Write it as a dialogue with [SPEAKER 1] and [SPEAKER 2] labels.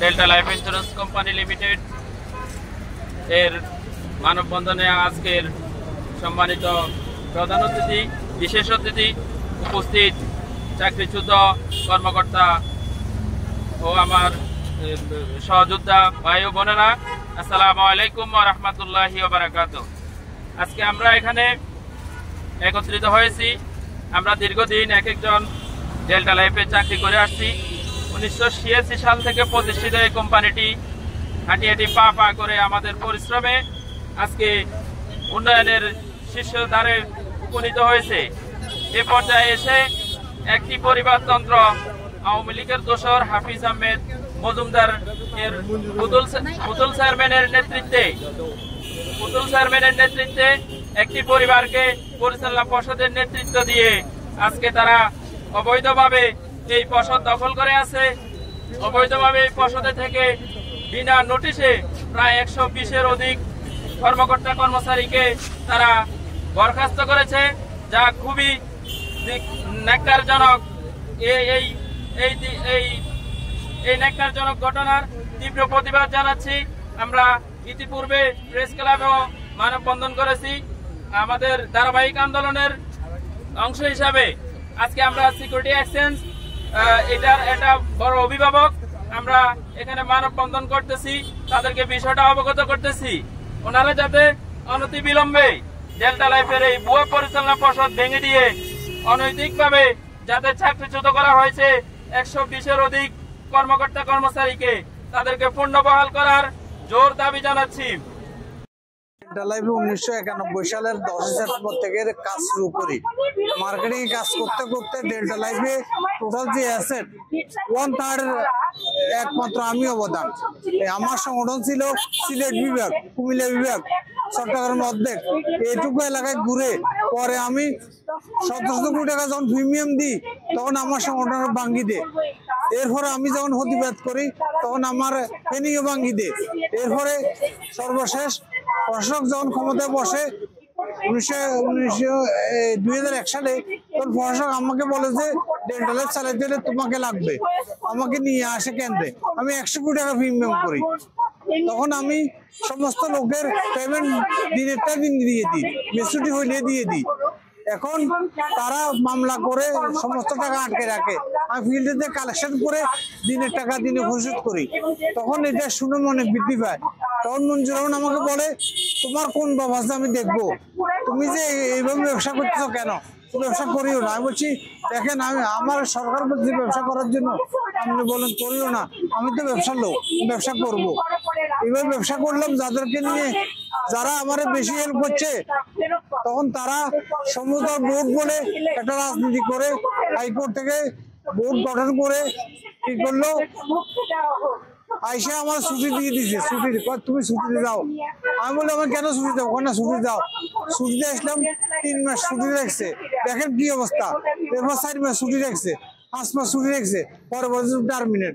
[SPEAKER 1] Delta life insurance company limited এর মানববন্ধনে আজকের সম্মানিত প্রধান অতিথি, বিশেষ অতিথি, উপস্থিত চাকরিচ্যুত কর্মকর্তা ও আমার সহযোদ্ধা ভাই ও বোনেরা, আসসালামু আলাইকুম ওয়া রাহমাতুল্লাহি ওয়া বারাকাতুহু। আজকে আমরা এখানে একত্রিত হয়েছি। আমরা দীর্ঘদিন এক একজন ডেল্টা লাইফে চাকরি করে আসছি। 1986 সাল থেকে প্রতিষ্ঠিত এই কোম্পানিটি হাঁটি হাঁটি পা পা করে আমাদের পরিশ্রমে আজকে উন্নয়নের শীর্ষ ধারে উপনীত হয়েছে। এ পর্যায়ে এসে একটি পরিবারতন্ত্র আওয়ামী লীগের দোসর হাফিজ আহমেদ মজুমদার এর পুতুল চেয়ারম্যানের নেতৃত্বে একটি পরিবারকে পরিচালনা পর্ষদের নেতৃত্ব দিয়ে আজকে তারা অবৈধভাবে এই পর্ষদ দখল করে আছে। অবৈধভাবে এই পর্ষদে থেকে বিনা নোটিশে প্রায় 120-এর অধিক কর্মকর্তা কর্মচারীকে তারা বরখাস্ত করেছে, যা খুবই ন্যাক্কারজনক। এই ন্যাক্কারজনক ঘটনার তীব্র প্রতিবাদ জানাচ্ছি। আমরা ইতিপূর্বে প্রেস ক্লাবেও মানববন্ধন করেছি। আমাদের ধারাবাহিক আন্দোলনের অংশ হিসাবে আজকে আমরা সিকিউরিটি এক্সচেঞ্জ এটা বড় অভিভাবক, আমরা এখানে মানববন্ধন করতেছি, তাদেরকে বিষয়টা অবগত করতেছি। ওনারা যাতে অনতিবিলম্বে ডেল্টা লাইফের এই ভুয়া পরিচালনা পর্ষদ ভেঙে দিয়ে অনৈতিকভাবে যাতে চাকরিচ্যুত করা হয়েছে 120-এর অধিক কর্মকর্তা কর্মচারীকে, তাদেরকে পুনর্বহাল করার জোর দাবি জানাচ্ছি।
[SPEAKER 2] ডেল্টা লাইফে 1991 সালের 10 সেপ্টেম্বর থেকে কাজ শুরু করি। মার্কেটিং কাজ করতে করতে ডেল্টা লাইফে টোটাল যে অ্যাসেট 1/3 একমাত্র আমি অবদান। আমার সংগঠন ছিল সিলেট বিভাগ, কুমিল্লা বিভাগ, চট্টগ্রাম অর্ধেক। এইটুকু এলাকায় ঘুরে পরে আমি 1700 কোটি টাকা যখন প্রিমিয়াম দিই তখন আমার সংগঠনের ভাঙ্গি দেয়। এরপরে আমি যখন প্রতিবাদ করি তখন আমার ফেনিও ভাঙ্গি দেয়। এরপরে সর্বশেষ প্রশাসক যখন ক্ষমতায় বসে 2001 সালে, তখন প্রশাসক আমাকে বলে যে ডেল্টা লাইফ চালাইতে হলে তোমাকে লাগবে, আমাকে নিয়ে আসে কেন্দ্রে। আমি 100 কোটি টাকা প্রিমিয়াম করি। তখন আমি সমস্ত লোকের পেমেন্ট দিনেরটা দিন দিয়ে দিই, মেচুরিটি হইলে দিয়ে দিই। এখন তারা মামলা করে সমস্ত টাকা আটকে রাখে। আমি ফিল্ডে কালেকশন করে দিনের টাকা দিনে পরিশোধ করি। তখন এটা শুনে মনে বৃদ্ধি পায়। তখন মঞ্জুর রহমান আমাকে বলে, তোমার কোন বাবা আছে আমি দেখবো, তুমি যে এইভাবে ব্যবসা করতেছো কেন, ব্যবসা করিও না। আমি বলছি দেখেন, আমি আমার সরকার বলছি ব্যবসা করার জন্য, আপনি বলেন করিও না, আমি তো ব্যবসার লোক, ব্যবসা করব। এইভাবে ব্যবসা করলাম যাদেরকে নিয়ে, যারা আমার বেশি হেল্প করছে। তখন তারা সমুদ্র বোর্ড বলে একটা রাজনীতি করে হাইকোর্ট থেকে বোর্ড গঠন করে কি করলো, আইসা আমার ছুটি দিয়ে দিছে। ছুটি তুমি ছুটিতে যাও। আমি বললাম আমি কেন ছুটি যাবো, ওখানে ছুটি যাও। ছুটিতে আসলাম, 3 মাস ছুটি রাখছে। দেখেন কি অবস্থা। এরপর 4 মাস ছুটি রাখছে, 5 মাস ছুটি রাখছে, পরবর্তী টার্মিনেট।